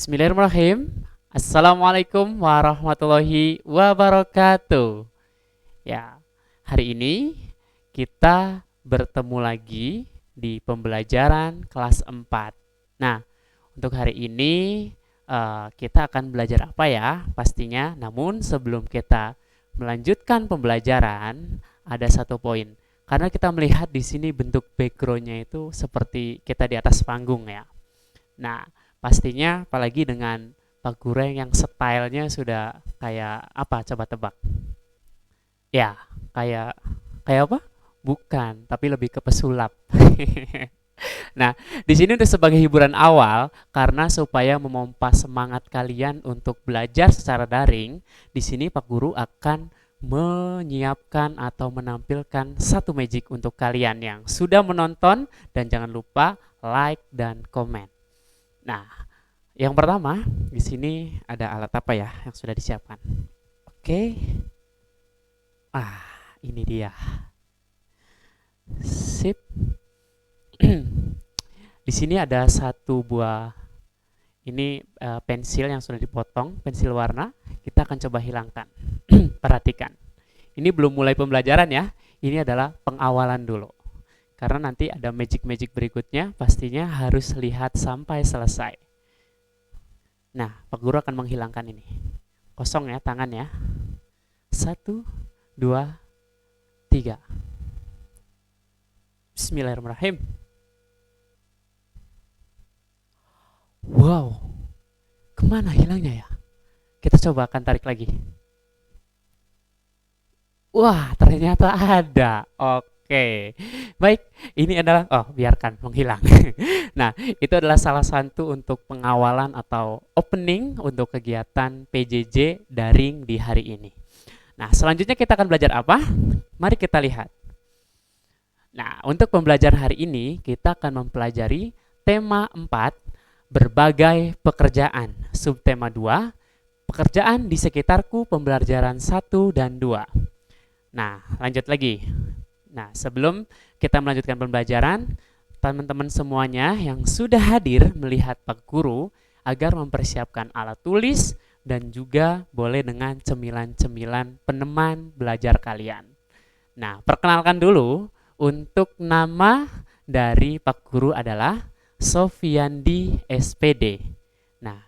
Bismillahirrahmanirrahim. Assalamualaikum warahmatullahi wabarakatuh. Ya, hari ini kita bertemu lagi di pembelajaran kelas 4. Nah, untuk hari ini kita akan belajar apa ya pastinya. Namun sebelum kita melanjutkan pembelajaran, ada satu poin. Karena kita melihat di sini bentuk backgroundnya itu seperti kita di atas panggung ya. Nah, pastinya apalagi dengan Pak Gureng yang stylenya sudah kayak apa? Coba tebak. Ya, kayak kayak apa? Bukan, tapi lebih ke pesulap. Nah, di sini untuk sebagai hiburan awal karena supaya memompa semangat kalian untuk belajar secara daring, di sini Pak Guru akan menyiapkan atau menampilkan satu magic untuk kalian yang sudah menonton dan jangan lupa like dan komen. Nah, yang pertama, di sini ada alat apa ya yang sudah disiapkan? Oke. Ini dia. Sip. Di sini ada satu buah ini pensil yang sudah dipotong, pensil warna. Kita akan coba hilangkan. Perhatikan. Ini belum mulai pembelajaran ya. Ini adalah pengawalan dulu. Karena nanti ada magic-magic berikutnya, pastinya harus lihat sampai selesai. Nah, Pak Guru akan menghilangkan ini. Kosong ya tangan ya. 1, 2, 3. Bismillahirrahmanirrahim. Wow, kemana hilangnya ya? Kita coba akan tarik lagi. Wah, ternyata ada. Oke, baik. Ini adalah, biarkan menghilang. Nah, itu adalah salah satu untuk pengawalan atau opening untuk kegiatan PJJ daring di hari ini. Nah, selanjutnya kita akan belajar apa? Mari kita lihat. Nah, untuk pembelajaran hari ini, kita akan mempelajari tema 4, berbagai pekerjaan. Subtema 2, pekerjaan di sekitarku, pembelajaran 1 dan 2. Nah, lanjut lagi. Nah, sebelum kita melanjutkan pembelajaran, teman-teman semuanya yang sudah hadir melihat Pak Guru agar mempersiapkan alat tulis dan juga boleh dengan cemilan-cemilan peneman belajar kalian. Nah, perkenalkan dulu, untuk nama dari Pak Guru adalah Sofiandi SPD. Nah,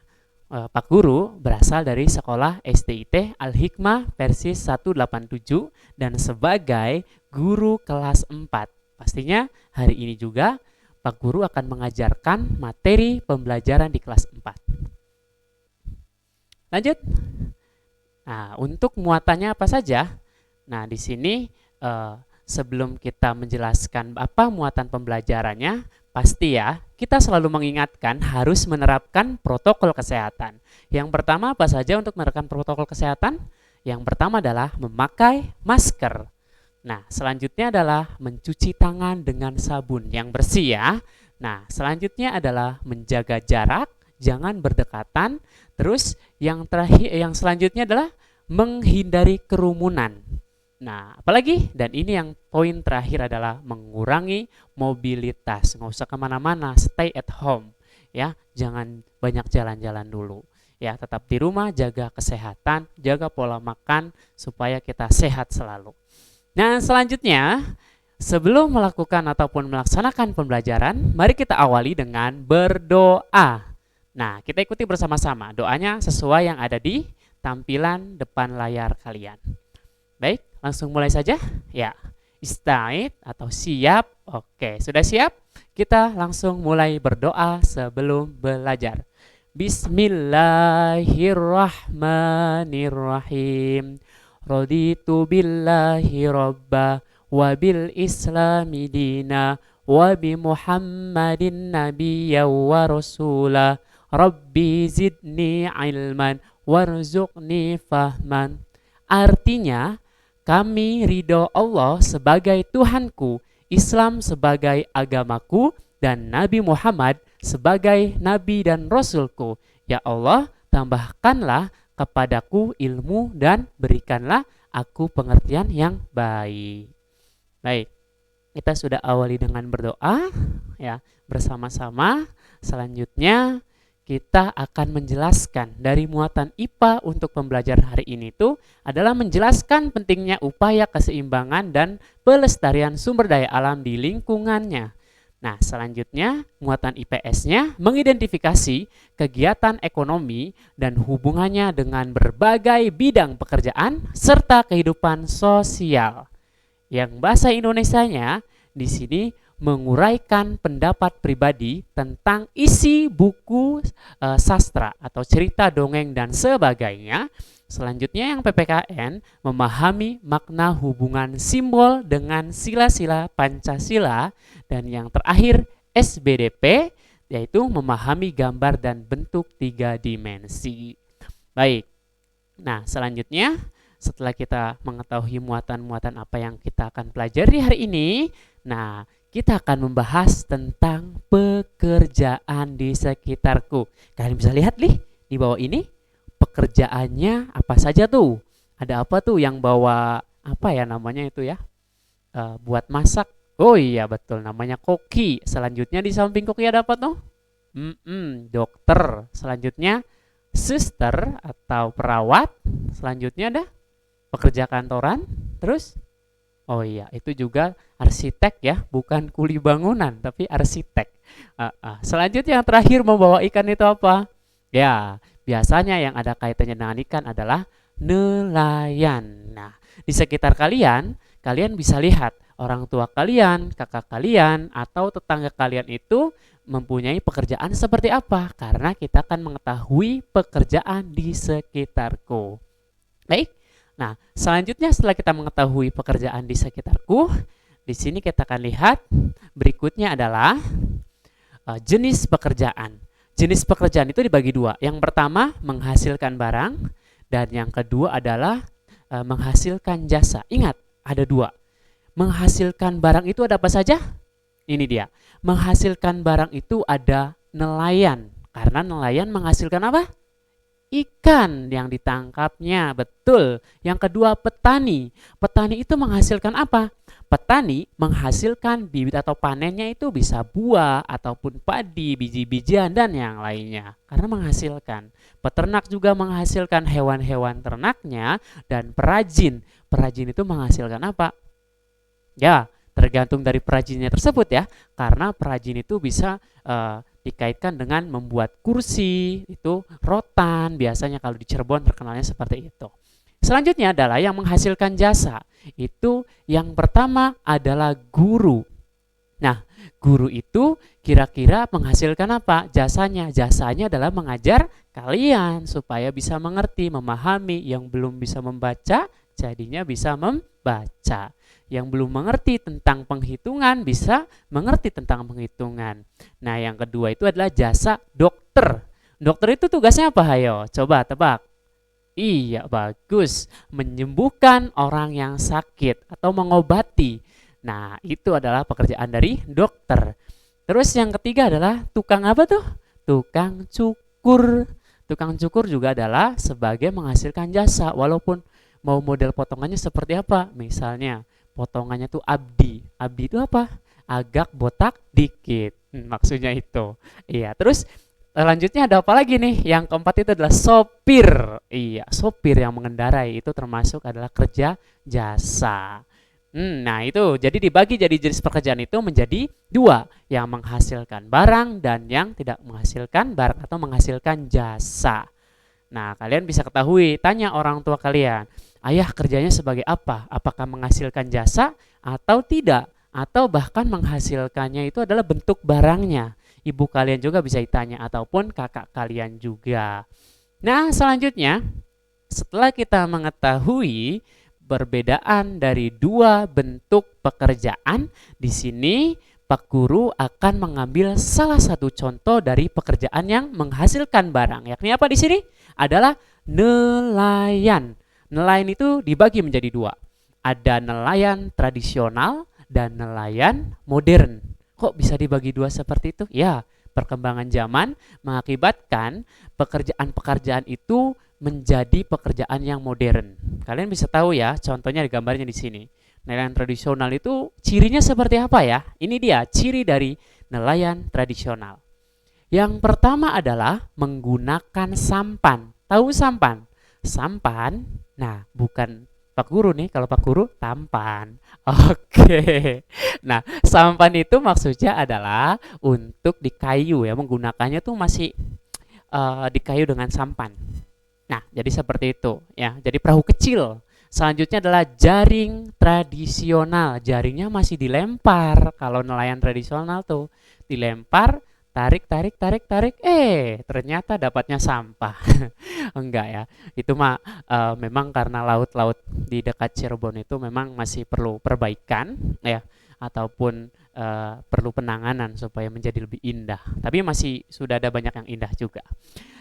Pak Guru berasal dari sekolah STIT Al-Hikmah Persis 187 dan sebagai guru kelas 4. Pastinya hari ini juga Pak Guru akan mengajarkan materi pembelajaran di kelas 4. Lanjut. Nah, untuk muatannya apa saja? Nah, di sini sebelum kita menjelaskan apa muatan pembelajarannya, pasti ya, kita selalu mengingatkan harus menerapkan protokol kesehatan. Yang pertama apa saja untuk menerapkan protokol kesehatan? Yang pertama adalah memakai masker. Nah, selanjutnya adalah mencuci tangan dengan sabun yang bersih ya. Nah, selanjutnya adalah menjaga jarak, jangan berdekatan. Terus yang terakhir, yang selanjutnya adalah menghindari kerumunan. Nah, apalagi, dan ini yang poin terakhir adalah mengurangi mobilitas. Nggak usah kemana-mana, stay at home. Ya, jangan banyak jalan-jalan dulu. Ya, tetap di rumah, jaga kesehatan, jaga pola makan supaya kita sehat selalu. Nah, selanjutnya, sebelum melakukan ataupun melaksanakan pembelajaran, mari kita awali dengan berdoa. Nah, kita ikuti bersama-sama. Doanya sesuai yang ada di tampilan depan layar kalian. Baik, langsung mulai saja. Ya, ista'id atau siap. Oke, sudah siap? Kita langsung mulai berdoa sebelum belajar. Bismillahirrahmanirrahim. Raditu billahi robba wa bil islami dina wa bi muhammadin nabiyya wa rasula. Rabbi zidni ilman warzuqni fahman. Artinya, kami ridho Allah sebagai Tuhanku, Islam sebagai agamaku, dan Nabi Muhammad sebagai Nabi dan Rasulku. Ya Allah, tambahkanlah kepadaku ilmu dan berikanlah aku pengertian yang baik. Baik, kita sudah awali dengan berdoa ya bersama-sama. Selanjutnya kita akan menjelaskan dari muatan IPA untuk pembelajaran hari ini itu adalah menjelaskan pentingnya upaya keseimbangan dan pelestarian sumber daya alam di lingkungannya. Nah, selanjutnya muatan IPS-nya mengidentifikasi kegiatan ekonomi dan hubungannya dengan berbagai bidang pekerjaan serta kehidupan sosial. Yang bahasa Indonesianya di sini menguraikan pendapat pribadi tentang isi buku sastra atau cerita dongeng dan sebagainya. Selanjutnya yang PPKN memahami makna hubungan simbol dengan sila-sila Pancasila, dan yang terakhir SBDP yaitu memahami gambar dan bentuk 3 dimensi. Baik. Nah, selanjutnya setelah kita mengetahui muatan-muatan apa yang kita akan pelajari hari ini, nah kita akan membahas tentang pekerjaan di sekitarku. Kalian bisa lihat nih di bawah ini pekerjaannya apa saja tuh. Ada apa tuh yang bawa apa ya namanya itu ya? Buat masak. Oh iya betul namanya koki. Selanjutnya di samping koki ada apa tuh? Dokter. Selanjutnya suster atau perawat. Selanjutnya ada pekerja kantoran. Terus oh iya, itu juga arsitek ya, bukan kuli bangunan, tapi arsitek. Selanjutnya yang terakhir membawa ikan itu apa? Ya, biasanya yang ada kaitannya dengan ikan adalah nelayan. Nah, di sekitar kalian, kalian bisa lihat orang tua kalian, kakak kalian, atau tetangga kalian itu mempunyai pekerjaan seperti apa? Karena kita akan mengetahui pekerjaan di sekitarku. Baik. Nah, selanjutnya setelah kita mengetahui pekerjaan di sekitarku, di sini kita akan lihat berikutnya adalah jenis pekerjaan. Jenis pekerjaan itu dibagi dua. Yang pertama menghasilkan barang dan yang kedua adalah menghasilkan jasa. Ingat, ada dua. Menghasilkan barang itu ada apa saja? Ini dia. Menghasilkan barang itu ada nelayan. Karena nelayan menghasilkan apa? Ikan yang ditangkapnya, betul. Yang kedua petani. Petani itu menghasilkan apa? Petani menghasilkan bibit atau panennya itu bisa buah ataupun padi, biji-bijian dan yang lainnya. Karena menghasilkan. Peternak juga menghasilkan hewan-hewan ternaknya dan perajin. Perajin itu menghasilkan apa? Ya, tergantung dari perajinnya tersebut ya. Karena perajin itu bisa dikaitkan dengan membuat kursi, itu rotan, biasanya kalau di Cirebon terkenalnya seperti itu. Selanjutnya adalah yang menghasilkan jasa. Itu yang pertama adalah guru. Nah, guru itu kira-kira menghasilkan apa? Jasanya. Jasanya adalah mengajar kalian supaya bisa mengerti, memahami. Yang belum bisa membaca, jadinya bisa membaca. Yang belum mengerti tentang penghitungan bisa mengerti tentang penghitungan. Nah, yang kedua itu adalah jasa dokter. Dokter itu tugasnya apa, hayo? Coba tebak. Iya, bagus. Menyembuhkan orang yang sakit atau mengobati. Nah, itu adalah pekerjaan dari dokter. Terus yang ketiga adalah tukang apa tuh? Tukang cukur. Tukang cukur juga adalah sebagai menghasilkan jasa, walaupun mau model potongannya seperti apa. Misalnya potongannya tuh abdi. Abdi itu apa? Agak botak dikit. Maksudnya itu. Iya, terus selanjutnya ada apa lagi nih? Yang keempat itu adalah sopir. Iya, sopir yang mengendarai itu termasuk adalah kerja jasa. Nah itu, jadi dibagi jadi jenis pekerjaan itu menjadi dua. Yang menghasilkan barang dan yang tidak menghasilkan barang atau menghasilkan jasa. Nah, kalian bisa ketahui, tanya orang tua kalian, ayah kerjanya sebagai apa? Apakah menghasilkan jasa atau tidak? Atau bahkan menghasilkannya itu adalah bentuk barangnya. Ibu kalian juga bisa ditanya ataupun kakak kalian juga. Nah, selanjutnya setelah kita mengetahui perbedaan dari dua bentuk pekerjaan, di sini Pak Guru akan mengambil salah satu contoh dari pekerjaan yang menghasilkan barang. Yakni apa di sini? Adalah nelayan. Nelayan itu dibagi menjadi dua. Ada nelayan tradisional dan nelayan modern. Kok bisa dibagi dua seperti itu? Ya, perkembangan zaman mengakibatkan pekerjaan-pekerjaan itu menjadi pekerjaan yang modern. Kalian bisa tahu ya, contohnya di gambarnya di sini. Nelayan tradisional itu cirinya seperti apa ya? Ini dia ciri dari nelayan tradisional. Yang pertama adalah menggunakan sampan. Tahu sampan? Sampan, nah bukan Pak Guru nih, kalau Pak Guru tampan. Oke. Nah, sampan itu maksudnya adalah untuk di kayu ya, menggunakannya tuh masih di kayu dengan sampan. Nah, jadi seperti itu ya. Jadi perahu kecil. Selanjutnya adalah jaring tradisional. Jaringnya masih dilempar. Kalau nelayan tradisional tuh dilempar, tarik, tarik, tarik, tarik. Ternyata dapatnya sampah. Enggak ya. Itu mah memang karena laut-laut di dekat Cirebon itu memang masih perlu perbaikan ya, ataupun perlu penanganan supaya menjadi lebih indah. Tapi masih sudah ada banyak yang indah juga.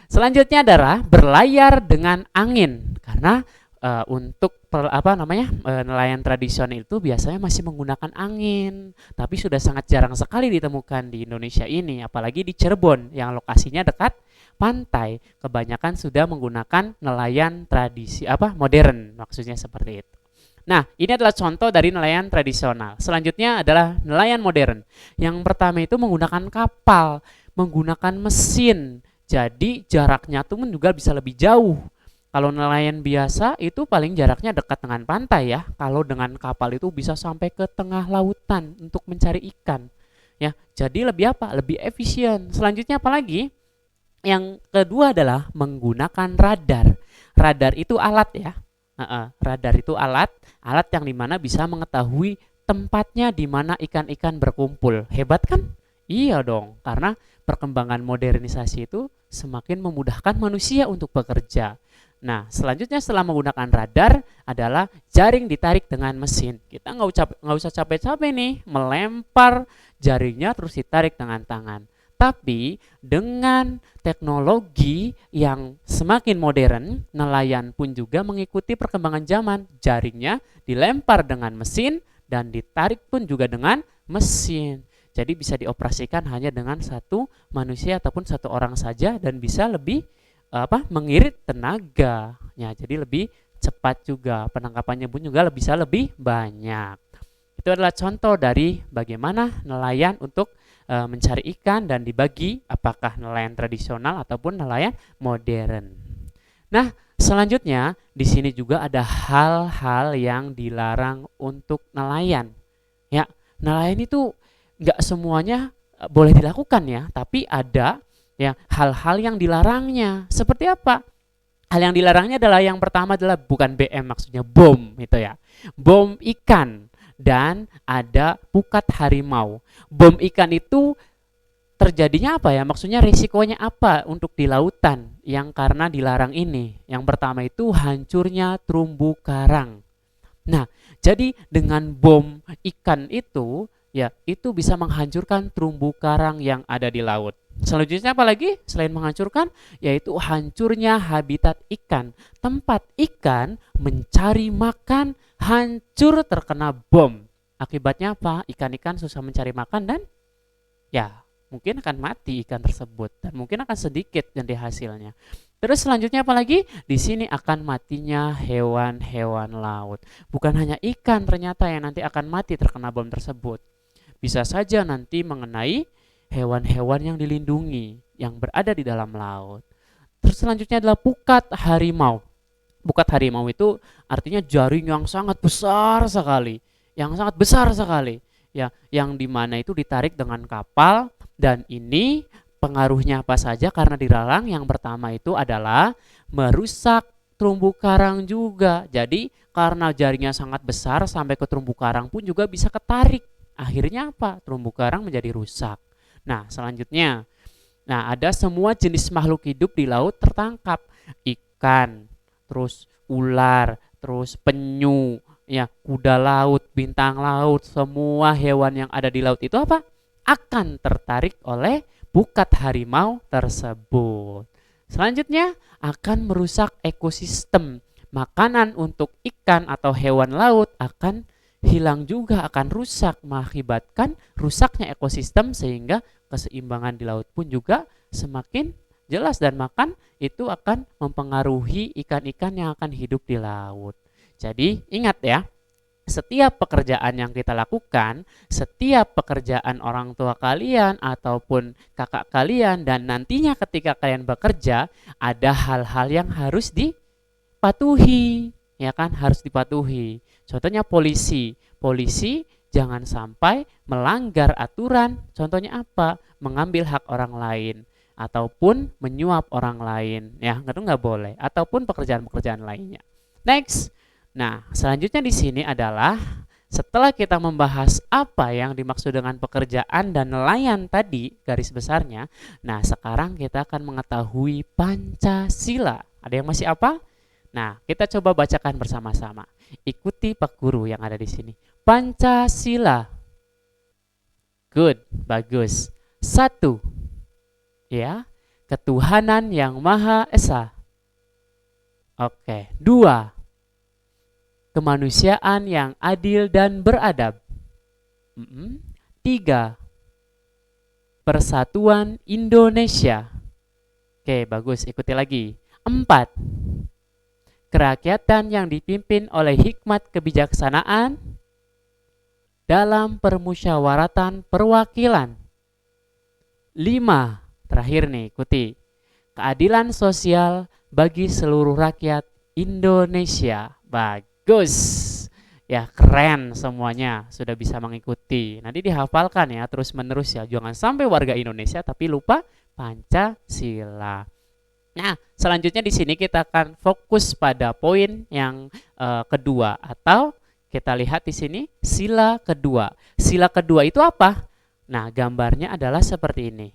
Selanjutnya adalah berlayar dengan angin, karena untuk nelayan tradisional itu biasanya masih menggunakan angin, tapi sudah sangat jarang sekali ditemukan di Indonesia ini, apalagi di Cirebon yang lokasinya dekat pantai. Kebanyakan sudah menggunakan nelayan tradisi modern, maksudnya seperti itu. Nah, ini adalah contoh dari nelayan tradisional. Selanjutnya adalah nelayan modern. Yang pertama itu menggunakan kapal, menggunakan mesin. Jadi jaraknya tuh juga bisa lebih jauh. Kalau nelayan biasa itu paling jaraknya dekat dengan pantai ya. Kalau dengan kapal itu bisa sampai ke tengah lautan untuk mencari ikan. Ya, jadi lebih apa? Lebih efisien. Selanjutnya apalagi? Yang kedua adalah menggunakan radar. Radar itu alat ya. Radar itu alat yang dimana bisa mengetahui tempatnya di mana ikan-ikan berkumpul. Hebat kan? Iya dong, karena perkembangan modernisasi itu semakin memudahkan manusia untuk bekerja. Nah, selanjutnya setelah menggunakan radar adalah jaring ditarik dengan mesin. Kita nggak usah capek-capek nih melempar jaringnya terus ditarik dengan tangan. Tapi dengan teknologi yang semakin modern, nelayan pun juga mengikuti perkembangan zaman. Jaringnya dilempar dengan mesin dan ditarik pun juga dengan mesin. Jadi bisa dioperasikan hanya dengan satu manusia ataupun satu orang saja dan bisa lebih mengirit tenaga. Ya, jadi lebih cepat juga, penangkapannya pun juga bisa lebih banyak. Itu adalah contoh dari bagaimana nelayan untuk mencari ikan dan dibagi apakah nelayan tradisional ataupun nelayan modern. Nah, selanjutnya di sini juga ada hal-hal yang dilarang untuk nelayan. Ya, nelayan itu nggak semuanya boleh dilakukan ya, tapi ada ya hal-hal yang dilarangnya. Seperti apa? Hal yang dilarangnya adalah yang pertama adalah bukan BM, maksudnya bom itu ya. Bom ikan dan ada pukat harimau. Bom ikan itu terjadinya apa ya? Maksudnya risikonya apa untuk di lautan yang karena dilarang ini? Yang pertama itu hancurnya terumbu karang. Nah, jadi dengan bom ikan itu ya, itu bisa menghancurkan terumbu karang yang ada di laut. Selanjutnya apa lagi selain menghancurkan? Yaitu hancurnya habitat ikan. Tempat ikan mencari makan hancur terkena bom. Akibatnya apa? Ikan-ikan susah mencari makan dan ya mungkin akan mati ikan tersebut dan mungkin akan sedikit jadi hasilnya. Terus selanjutnya apa lagi? Di sini akan matinya hewan-hewan laut. Bukan hanya ikan ternyata yang nanti akan mati terkena bom tersebut. Bisa saja nanti mengenai hewan-hewan yang dilindungi yang berada di dalam laut. Terus selanjutnya adalah pukat harimau. Pukat harimau itu artinya jaring yang sangat besar sekali, ya, yang dimana itu ditarik dengan kapal. Dan ini pengaruhnya apa saja karena dilarang? Yang pertama itu adalah merusak terumbu karang juga. Jadi karena jaringnya sangat besar sampai ke terumbu karang pun juga bisa ketarik. Akhirnya apa? Terumbu karang menjadi rusak. Nah, selanjutnya, ada semua jenis makhluk hidup di laut tertangkap. Ikan, terus ular, terus penyu, ya, kuda laut, bintang laut, semua hewan yang ada di laut itu apa? Akan tertarik oleh pukat harimau tersebut. Selanjutnya akan merusak ekosistem. Makanan untuk ikan atau hewan laut akan hilang juga, akan rusak, mengakibatkan rusaknya ekosistem sehingga keseimbangan di laut pun juga semakin jelas dan makan itu akan mempengaruhi ikan-ikan yang akan hidup di laut. Jadi ingat ya, setiap pekerjaan yang kita lakukan, setiap pekerjaan orang tua kalian ataupun kakak kalian, dan nantinya ketika kalian bekerja, ada hal-hal yang harus dipatuhi, ya kan, harus dipatuhi. Contohnya polisi. Polisi jangan sampai melanggar aturan. Contohnya apa? Mengambil hak orang lain ataupun menyuap orang lain, ya, itu nggak boleh. Ataupun pekerjaan-pekerjaan lainnya. Next. Nah, selanjutnya di sini adalah setelah kita membahas apa yang dimaksud dengan pekerjaan dan nelayan tadi garis besarnya, nah sekarang kita akan mengetahui Pancasila. Ada yang masih apa? Nah, kita coba bacakan bersama-sama. Ikuti Pak Guru yang ada di sini. Pancasila. Good, bagus. 1. Ya, ketuhanan yang Maha Esa. Oke. 2. Kemanusiaan yang adil dan beradab. 3. Persatuan Indonesia. Oke, bagus. Ikuti lagi. 4. Kerakyatan yang dipimpin oleh hikmat kebijaksanaan dalam permusyawaratan perwakilan. 5. Terakhir nih, ikuti. Keadilan sosial bagi seluruh rakyat Indonesia. Bagus. Ya, keren semuanya, sudah bisa mengikuti. Nanti dihafalkan ya, terus menerus ya. Jangan sampai warga Indonesia tapi lupa Pancasila. Nah, selanjutnya di sini kita akan fokus pada poin yang kedua, atau kita lihat di sini sila kedua. Sila kedua itu apa? Nah, gambarnya adalah seperti ini.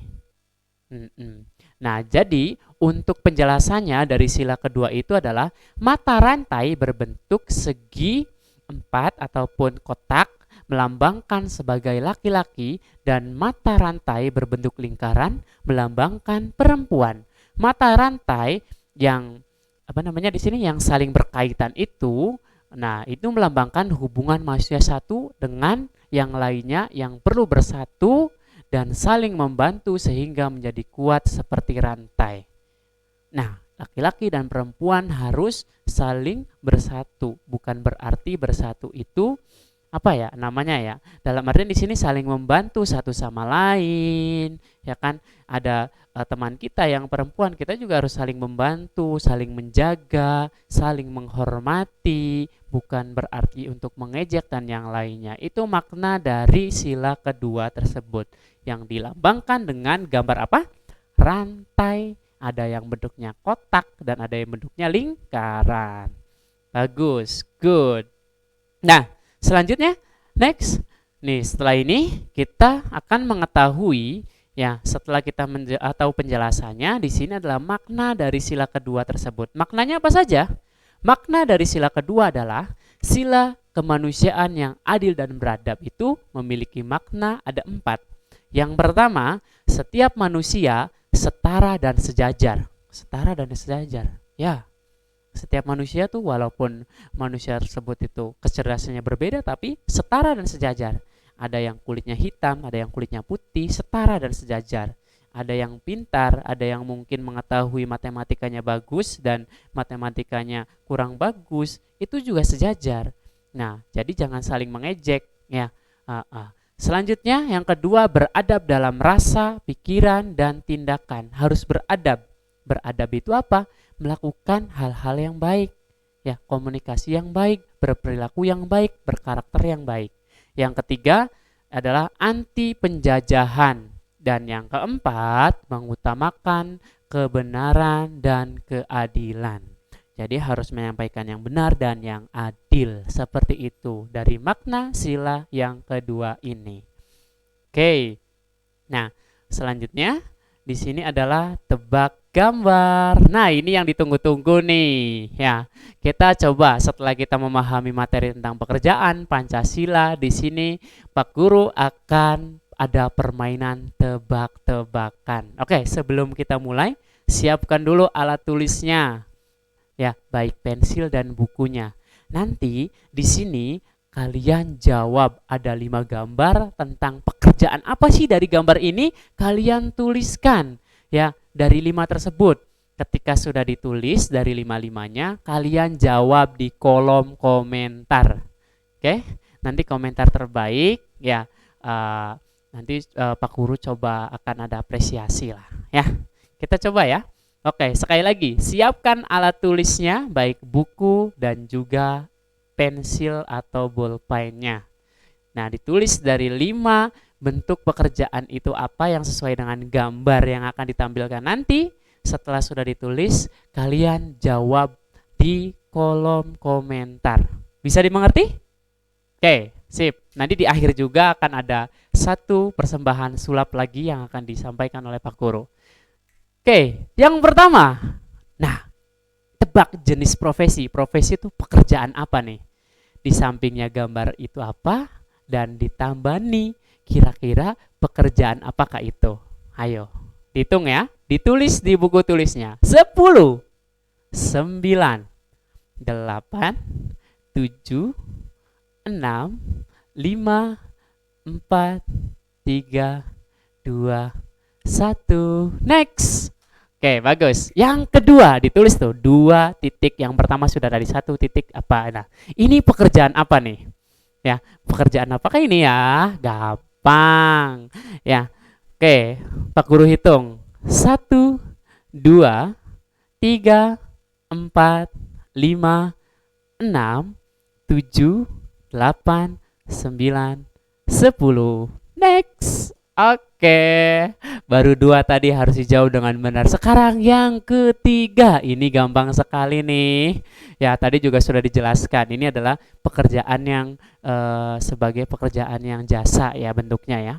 Nah, jadi untuk penjelasannya dari sila kedua itu adalah mata rantai berbentuk segi 4 ataupun kotak melambangkan sebagai laki-laki, dan mata rantai berbentuk lingkaran melambangkan perempuan. Mata rantai yang di sini yang saling berkaitan itu, nah itu melambangkan hubungan manusia satu dengan yang lainnya yang perlu bersatu dan saling membantu sehingga menjadi kuat seperti rantai. Nah, laki-laki dan perempuan harus saling bersatu. Bukan berarti bersatu itu apa ya namanya ya. Dalam artian di sini saling membantu satu sama lain, ya kan? Ada teman kita yang perempuan, kita juga harus saling membantu, saling menjaga, saling menghormati, bukan berarti untuk mengejek dan yang lainnya. Itu makna dari sila kedua tersebut yang dilambangkan dengan gambar apa? Rantai. Ada yang bentuknya kotak dan ada yang bentuknya lingkaran. Bagus, good. Nah, selanjutnya, next. Nih, setelah ini kita akan mengetahui ya, setelah kita atau penjelasannya di sini adalah makna dari sila kedua tersebut. Maknanya apa saja? Makna dari sila kedua adalah sila kemanusiaan yang adil dan beradab itu memiliki makna ada 4. Yang pertama, setiap manusia setara dan sejajar. Setara dan sejajar. Ya. Setiap manusia tuh walaupun manusia tersebut itu kecerdasannya berbeda tapi setara dan sejajar. Ada yang kulitnya hitam, ada yang kulitnya putih, setara dan sejajar. Ada yang pintar, ada yang mungkin mengetahui matematikanya bagus dan matematikanya kurang bagus, itu juga sejajar. Nah, jadi jangan saling mengejek ya. Selanjutnya yang kedua, beradab dalam rasa, pikiran, dan tindakan. Harus beradab. Beradab itu apa? Melakukan hal-hal yang baik, ya, komunikasi yang baik, berperilaku yang baik, berkarakter yang baik. Yang ketiga adalah anti penjajahan, dan yang keempat mengutamakan kebenaran dan keadilan. Jadi harus menyampaikan yang benar dan yang adil, seperti itu dari makna sila yang kedua ini. Oke. Nah, selanjutnya di sini adalah tebak gambar. Nah, ini yang ditunggu-tunggu nih, ya. Kita coba setelah kita memahami materi tentang pekerjaan Pancasila, di sini Pak Guru akan ada permainan tebak-tebakan. Oke, sebelum kita mulai, siapkan dulu alat tulisnya. Ya, baik pensil dan bukunya. Nanti di sini kalian jawab, ada 5 gambar tentang pekerjaan apa sih dari gambar ini, kalian tuliskan ya dari 5 tersebut. Ketika sudah ditulis dari 5-5-nya, kalian jawab di kolom komentar. Oke, nanti komentar terbaik ya, nanti Pak Guru coba akan ada apresiasi lah ya. Kita coba ya. Oke, sekali lagi, siapkan alat tulisnya, baik buku dan juga pensil atau bolpennya. Nah, ditulis dari 5 bentuk pekerjaan itu apa yang sesuai dengan gambar yang akan ditampilkan nanti. Setelah sudah ditulis, kalian jawab di kolom komentar. Bisa dimengerti? Oke, sip. Nanti di akhir juga akan ada satu persembahan sulap lagi yang akan disampaikan oleh Pak Guru. Oke, yang pertama. Nah, tebak jenis profesi. Profesi itu pekerjaan apa nih? Di sampingnya gambar itu apa? Dan ditambah nih, kira-kira pekerjaan apakah itu? Ayo, dihitung ya. Ditulis di buku tulisnya. 10, 9, 8, 7, 6, 5, 4, 3, 2, 1. Next. Oke, bagus. Yang kedua ditulis tuh 2 titik. Yang pertama sudah dari 1 titik apa? Nah, ini pekerjaan apa nih? Ya, pekerjaan apakah ini ya? Gampang. Ya. Oke, Pak Guru hitung. 1, 2, 3, 4, 5, 6, 7, 8, 9, 10. Next. Oke. Baru 2 tadi harus dijawab dengan benar. Sekarang yang ketiga. Ini gampang sekali nih. Ya, tadi juga sudah dijelaskan. Ini adalah pekerjaan yang sebagai pekerjaan yang jasa ya bentuknya ya.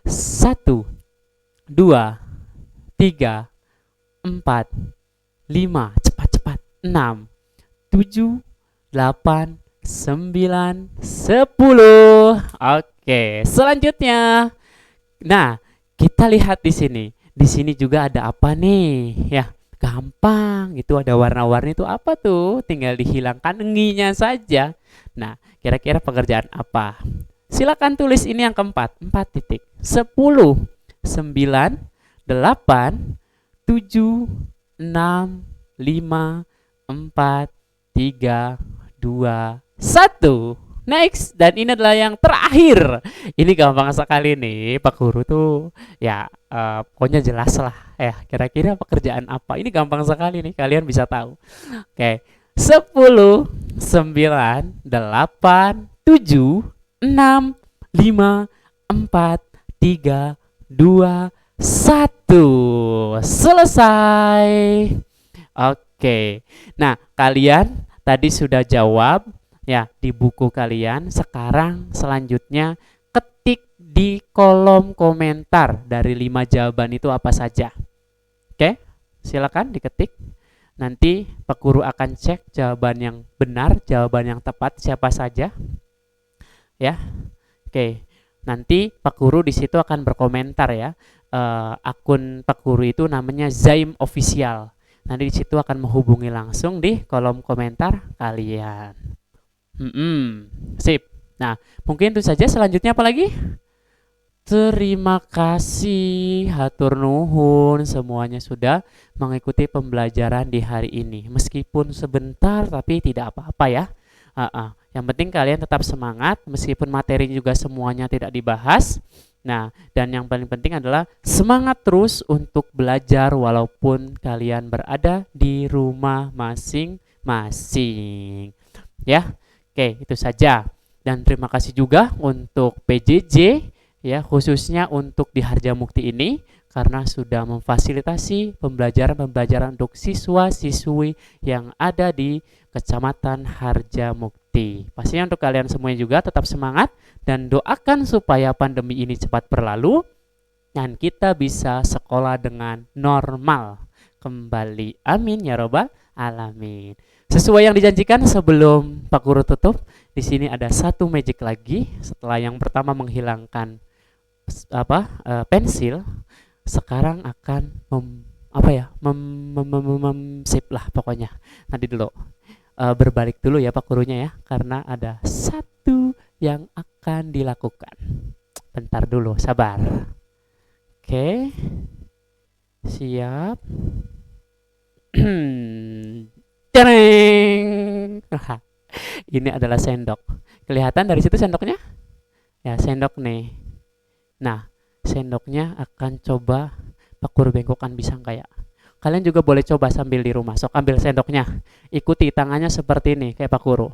1, 2, 3, 4, 5. Cepat-cepat. 6, 7, 8, 9, 10. Oke, selanjutnya. Nah, kita lihat di sini. Di sini juga ada apa nih? Ya, gampang. Itu ada warna-warni itu apa tuh? Tinggal dihilangkan enginya saja. Nah, kira-kira pekerjaan apa? Silakan tulis ini yang keempat. 4 titik. 10, 9, 8, 7, 6, 5, 4, 3, 2, 1. Next, dan ini adalah yang terakhir. Ini gampang sekali nih, Pak Guru tuh ya pokoknya jelas lah ya. Kira-kira pekerjaan apa? Ini gampang sekali nih, kalian bisa tahu. Oke, 10, 9, 8, 7, 6, 5, 4, 3, 2, 1. Selesai. Oke. Nah, kalian tadi sudah jawab ya di buku kalian. Sekarang selanjutnya ketik di kolom komentar dari 5 jawaban itu apa saja. Oke, silakan diketik. Nanti Pak Guru akan cek jawaban yang benar, jawaban yang tepat siapa saja. Ya. Oke. Nanti Pak Guru di situ akan berkomentar ya. Akun Pak Guru itu namanya Zaim Official. Nanti di situ akan menghubungi langsung di kolom komentar kalian. Sip. Nah, mungkin itu saja. Selanjutnya apa lagi? Terima kasih, hatur nuhun, semuanya sudah mengikuti pembelajaran di hari ini. Meskipun sebentar, tapi tidak apa-apa ya. Yang penting kalian tetap semangat, meskipun materi juga semuanya tidak dibahas. Nah, dan yang paling penting adalah semangat terus untuk belajar walaupun kalian berada di rumah masing-masing. Ya. Oke, itu saja. Dan terima kasih juga untuk PJJ ya, khususnya untuk di Harjamukti ini karena sudah memfasilitasi pembelajaran untuk siswa-siswi yang ada di Kecamatan Harjamukti. Pastinya untuk kalian semuanya juga tetap semangat dan doakan supaya pandemi ini cepat berlalu dan kita bisa sekolah dengan normal kembali. Amin ya robbal alamin. Sesuai yang dijanjikan sebelum Pak Guru tutup, di sini ada satu magic lagi. Setelah yang pertama menghilangkan pensil, sekarang akan sip lah pokoknya. Nanti dulu berbalik dulu ya Pak Gurunya ya, karena ada satu yang akan dilakukan. Bentar dulu, sabar. Oke, siap. Tereng. Ini adalah sendok. Kelihatan dari situ sendoknya? Ya, sendok nih. Nah, sendoknya akan coba Pak Guru bengkokkan, bisa nggak ya? Kalian juga boleh coba sambil di rumah. Sok ambil sendoknya. Ikuti tangannya seperti ini kayak Pak Guru.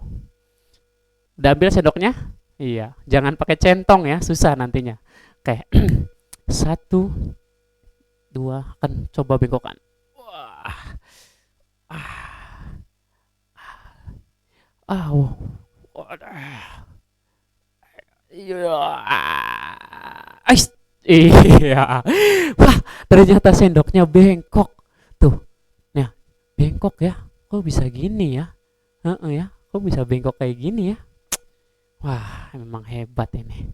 Udah ambil sendoknya? Iya, jangan pakai centong ya, susah nantinya. Kayak satu, dua, akan coba bengkokkan. Wah, wow. Iya. Ais. Iya. Wah, ternyata sendoknya bengkok. Tuh. Nah, bengkok ya. Kok bisa gini ya? Ya. Kok bisa bengkok kayak gini ya? Wah, memang hebat ini.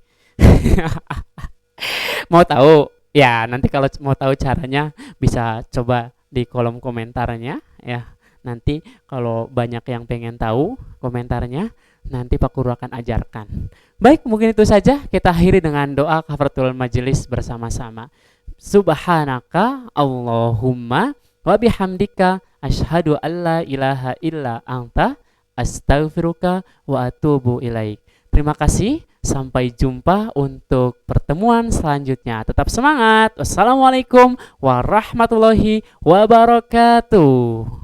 Mau tahu? Ya, nanti kalau mau tahu caranya bisa coba di kolom komentarnya ya. Nanti kalau banyak yang pengen tahu komentarnya, nanti Pak Guru akan ajarkan. Baik, mungkin itu saja. Kita akhiri dengan doa kafaratul majelis bersama-sama. Subhanaka Allahumma wa bihamdika asyhadu alla ilaha illa anta astaghfiruka wa atubu ilaik. Terima kasih. Sampai jumpa untuk pertemuan selanjutnya. Tetap semangat. Wassalamualaikum warahmatullahi wabarakatuh.